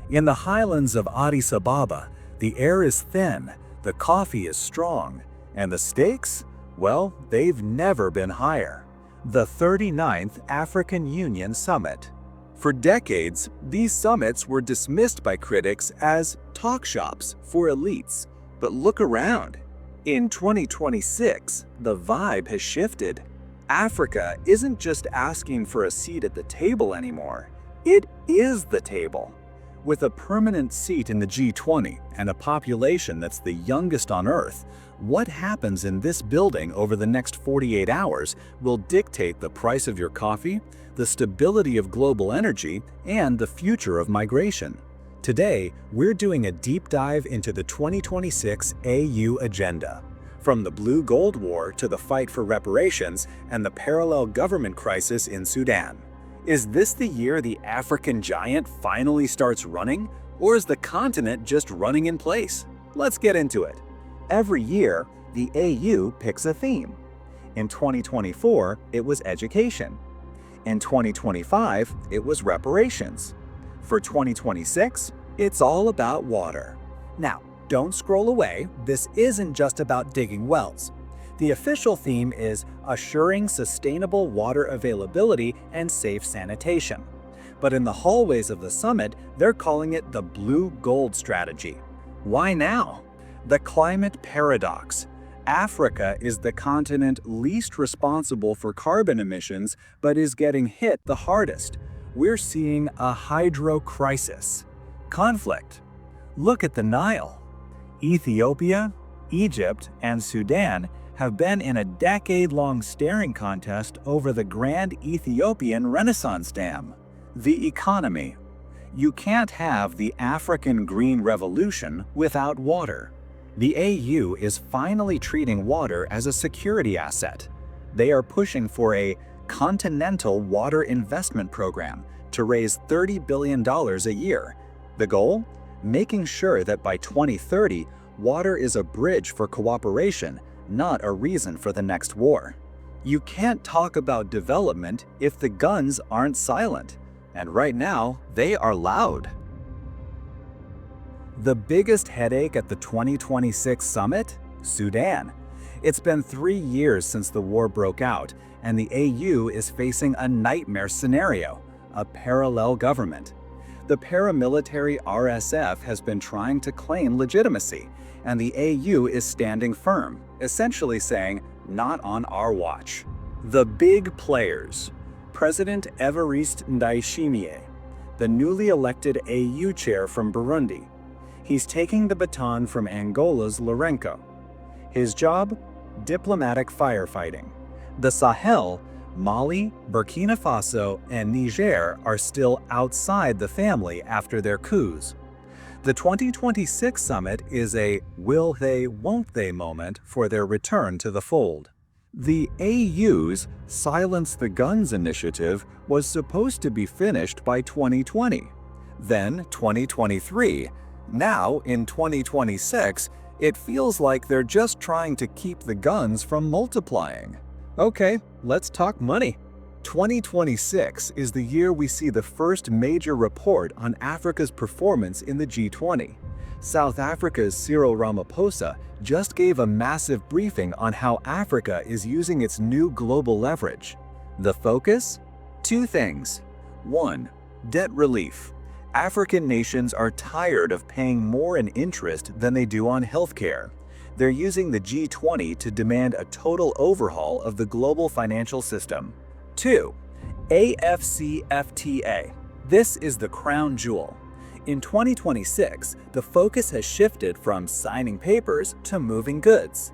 In the highlands of Addis Ababa, the air is thin, the coffee is strong, and the stakes? Well, they've never been higher. The 39th African Union Summit. For decades, these summits were dismissed by critics as talk shops for elites. But look around. In 2026, the vibe has shifted. Africa isn't just asking for a seat at the table anymore. It is the table. With a permanent seat in the G20 and a population that's the youngest on Earth, what happens in this building over the next 48 hours will dictate the price of your coffee, the stability of global energy, and the future of migration. Today, we're doing a deep dive into the 2026 AU agenda. From the Blue-Gold War to the fight for reparations and the parallel government crisis in Sudan. Is this the year the African giant finally starts running, or is the continent just running in place? Let's get into it. Every year, the AU picks a theme. In 2024, it was education. In 2025, it was reparations. For 2026, it's all about water. Now, don't scroll away, this isn't just about digging wells. The official theme is assuring sustainable water availability and safe sanitation. But in the hallways of the summit, they're calling it the Blue Gold Strategy. Why now? The climate paradox. Africa is the continent least responsible for carbon emissions, but is getting hit the hardest. We're seeing a hydro crisis. Conflict. Look at the Nile. Ethiopia, Egypt, and Sudan have been in a decade-long staring contest over the Grand Ethiopian Renaissance Dam. The economy. You can't have the African Green Revolution without water. The AU is finally treating water as a security asset. They are pushing for a continental water investment program to raise $30 billion a year. The goal? Making sure that by 2030, water is a bridge for cooperation, not a reason for the next war. You can't talk about development if the guns aren't silent, and right now, they are loud. The biggest headache at the 2026 summit? Sudan. It's been 3 years since the war broke out, and the AU is facing a nightmare scenario, a parallel government. The paramilitary RSF has been trying to claim legitimacy, and the AU is standing firm, essentially saying, not on our watch. The big players. President Evariste Ndayishimiye, the newly elected AU chair from Burundi. He's taking the baton from Angola's Lourenço. His job? Diplomatic firefighting. The Sahel, Mali, Burkina Faso, and Niger are still outside the family after their coups. The 2026 summit is a will they, won't they moment for their return to the fold. The AU's Silence the Guns initiative was supposed to be finished by 2020, then 2023. Now, in 2026, it feels like they're just trying to keep the guns from multiplying. Okay, let's talk money. 2026 is the year we see the first major report on Africa's performance in the G20. South Africa's Cyril Ramaphosa just gave a massive briefing on how Africa is using its new global leverage. The focus? 2 things. 1. Debt relief. African nations are tired of paying more in interest than they do on healthcare. They're using the G20 to demand a total overhaul of the global financial system. 2. AFCFTA. This is the crown jewel. In 2026, the focus has shifted from signing papers to moving goods.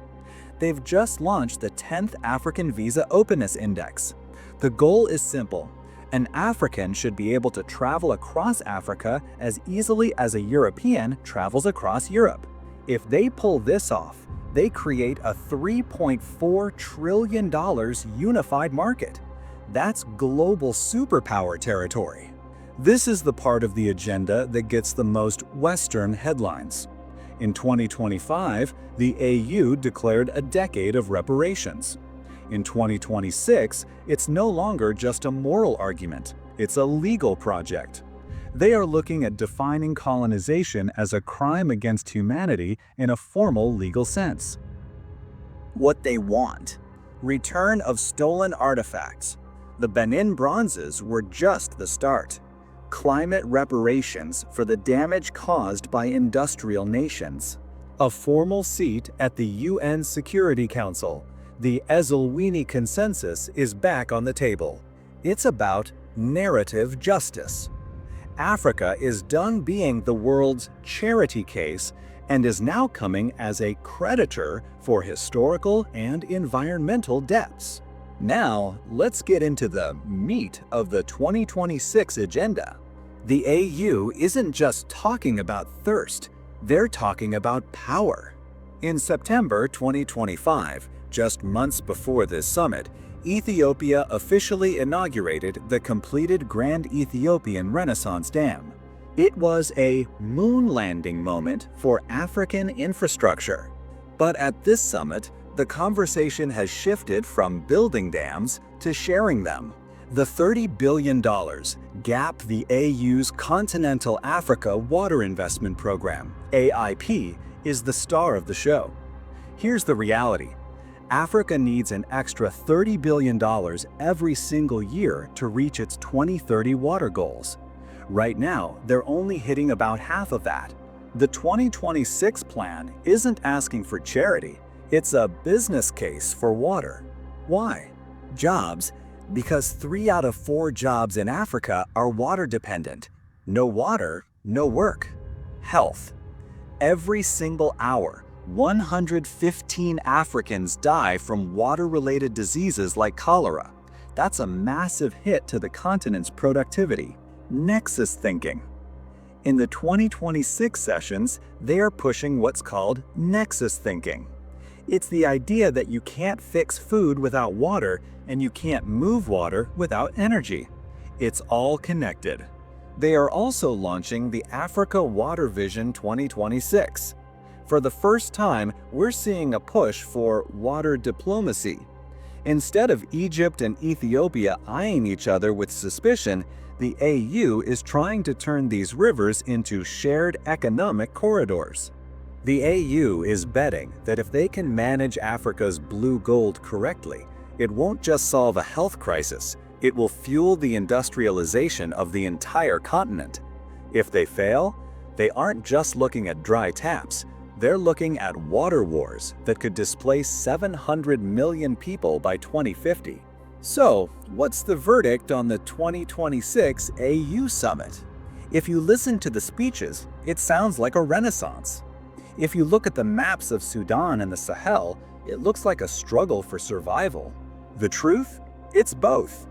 They've just launched the 10th African Visa Openness Index. The goal is simple. An African should be able to travel across Africa as easily as a European travels across Europe. If they pull this off, they create a $3.4 trillion unified market. That's global superpower territory. This is the part of the agenda that gets the most Western headlines. In 2025, the AU declared a decade of reparations. In 2026, it's no longer just a moral argument, it's a legal project. They are looking at defining colonization as a crime against humanity in a formal legal sense. What they want: return of stolen artifacts. The Benin bronzes were just the start. Climate reparations for the damage caused by industrial nations. A formal seat at the UN Security Council. The Esselwini Consensus is back on the table. It's about narrative justice. Africa is done being the world's charity case and is now coming as a creditor for historical and environmental debts. Now, let's get into the meat of the 2026 agenda. The AU isn't just talking about thirst, they're talking about power. In September 2025, just months before this summit, Ethiopia officially inaugurated the completed Grand Ethiopian Renaissance Dam. It was a moon landing moment for African infrastructure. But at this summit, the conversation has shifted from building dams to sharing them. The $30 billion GAP, the AU's Continental Africa Water Investment Program, AIP, is the star of the show. Here's the reality. Africa needs an extra $30 billion every single year to reach its 2030 water goals. Right now, they're only hitting about half of that. The 2026 plan isn't asking for charity, it's a business case for water. Why? Jobs, because 3 out of 4 jobs in Africa are water dependent. No water, no work. Health. Every single hour, 115 Africans die from water-related diseases like cholera. That's a massive hit to the continent's productivity. Nexus thinking. In the 2026 sessions, they are pushing what's called nexus thinking. It's the idea that you can't fix food without water and you can't move water without energy. It's all connected. They are also launching the Africa Water Vision 2026. For the first time, we're seeing a push for water diplomacy. Instead of Egypt and Ethiopia eyeing each other with suspicion, the AU is trying to turn these rivers into shared economic corridors. The AU is betting that if they can manage Africa's blue gold correctly, it won't just solve a health crisis, it will fuel the industrialization of the entire continent. If they fail, they aren't just looking at dry taps, they're looking at water wars that could displace 700 million people by 2050. So, what's the verdict on the 2026 AU Summit? If you listen to the speeches, it sounds like a renaissance. If you look at the maps of Sudan and the Sahel, it looks like a struggle for survival. The truth? It's both.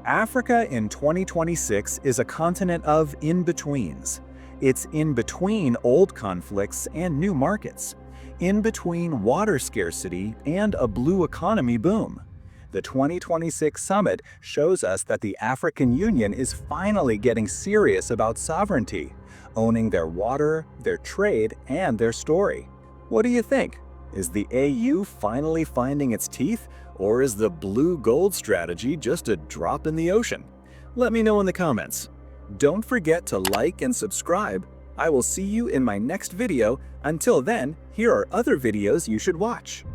Africa in 2026 is a continent of in-betweens. It's in between old conflicts and new markets, in between water scarcity and a blue economy boom. The 2026 summit shows us that the African Union is finally getting serious about sovereignty, owning their water, their trade, and their story. What do you think? Is the AU finally finding its teeth, or is the blue gold strategy just a drop in the ocean? Let me know in the comments. Don't forget to like and subscribe. I will see you in my next video. Until then, here are other videos you should watch.